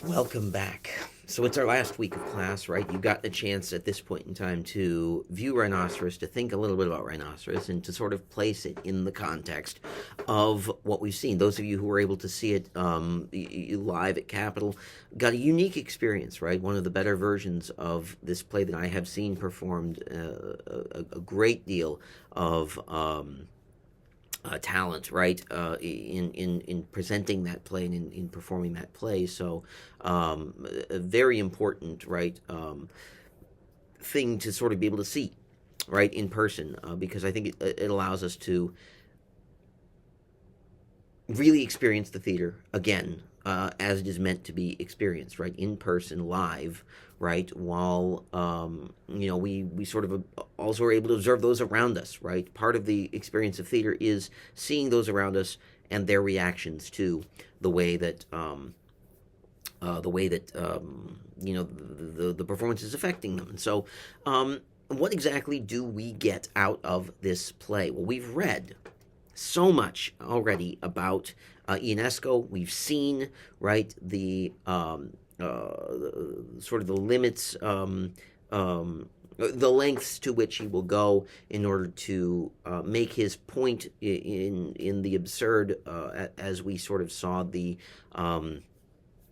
Welcome back. So it's our last week of class, right? You've got the chance at this point in time to view Rhinoceros, to think a little bit about Rhinoceros, and to sort of place it in the context of what we've seen. Those of you who were able to see it live at Capitol got a unique experience, right? One of the better versions of this play that I have seen performed, a great deal of talent, right, in presenting that play and in performing that play. So, a very important, right, thing to sort of be able to see, right, in person, because I think it allows us to really experience the theater again, as it is meant to be experienced, right, in person, live, right, while we sort of also are able to observe those around us, right. Part of the experience of theater is seeing those around us and their reactions to the way that the performance is affecting them. And so, what exactly do we get out of this play? Well, we've read so much already about Ionesco. We've seen, right, the sort of the limits, the lengths to which he will go in order to make his point in the absurd, as we sort of saw in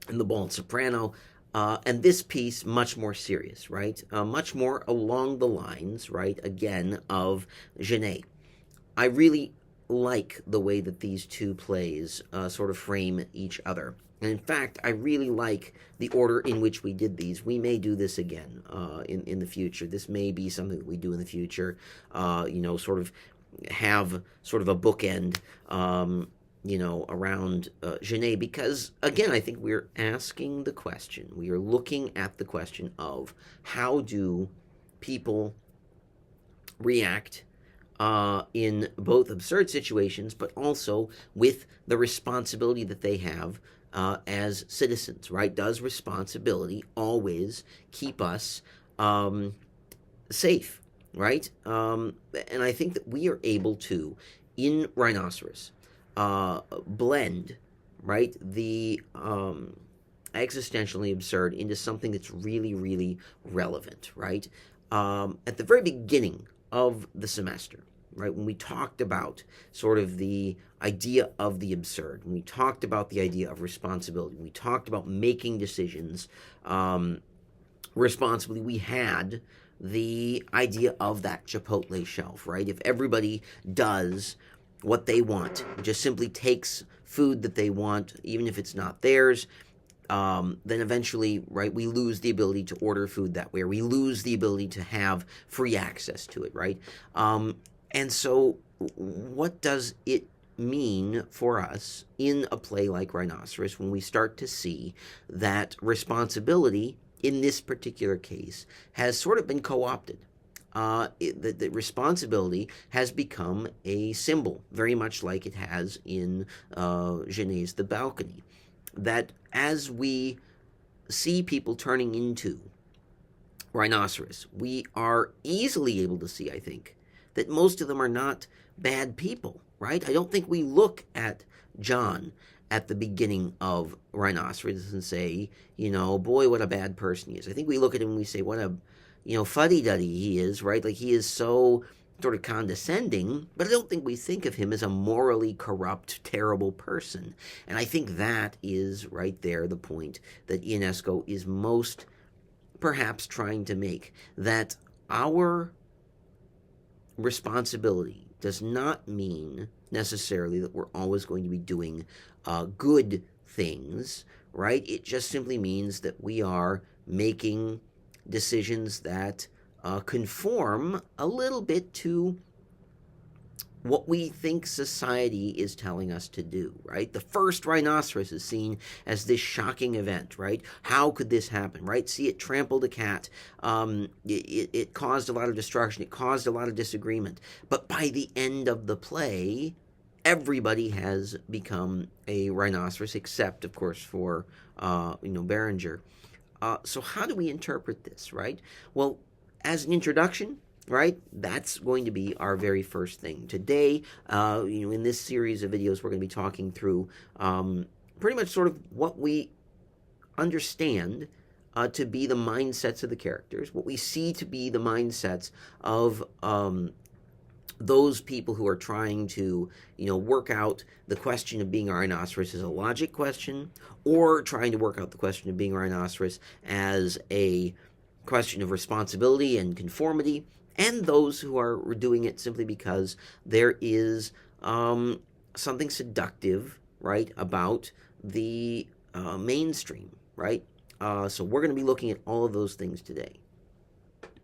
the Bald Soprano. And this piece, much more serious, right? Much more along the lines, right, again, of Genet. I really like the way that these two plays sort of frame each other. And in fact, I really like the order in which we did these. We may do this again in the future. This may be something that we do in the future, sort of have sort of a bookend, around Genet, because, again, I think we're asking the question. We are looking at the question of how do people react in both absurd situations, but also with the responsibility that they have as citizens, right? Does responsibility always keep us safe, right? And I think that we are able to, in Rhinoceros, blend, right, the existentially absurd into something that's really, really relevant, right? At the very beginning of the semester, right, when we talked about sort of the idea of the absurd, when we talked about the idea of responsibility, when we talked about making decisions responsibly, we had the idea of that Chipotle shelf, right? If everybody does what they want, just simply takes food that they want, even if it's not theirs, then eventually, right, we lose the ability to order food that way, or we lose the ability to have free access to it, right? And so, what does it mean for us in a play like Rhinoceros when we start to see that responsibility, in this particular case, has sort of been co-opted? The responsibility has become a symbol, very much like it has in Genet's The Balcony. That as we see people turning into Rhinoceros, we are easily able to see, I think, that most of them are not bad people, right? I don't think we look at John at the beginning of Rhinoceros and say, boy, what a bad person he is. I think we look at him and we say, what a, fuddy-duddy he is, right? Like, he is so sort of condescending, but I don't think we think of him as a morally corrupt, terrible person. And I think that is right there the point that Ionesco is most perhaps trying to make, that our responsibility does not mean necessarily that we're always going to be doing good things, right? It just simply means that we are making decisions that conform a little bit to what we think society is telling us to do, right? The first Rhinoceros is seen as this shocking event, right? How could this happen, right? See, it trampled a cat. It caused a lot of destruction. It caused a lot of disagreement. But by the end of the play, everybody has become a rhinoceros, except, of course, for, Berenger. So how do we interpret this, right? Well, as an introduction, right, that's going to be our very first thing. Today, in this series of videos, we're going to be talking through pretty much sort of what we understand to be the mindsets of the characters, what we see to be the mindsets of those people who are trying to, work out the question of being a rhinoceros as a logic question, or trying to work out the question of being a rhinoceros as a question of responsibility and conformity, and those who are doing it simply because there is something seductive, right, about the mainstream, right? So we're going to be looking at all of those things today.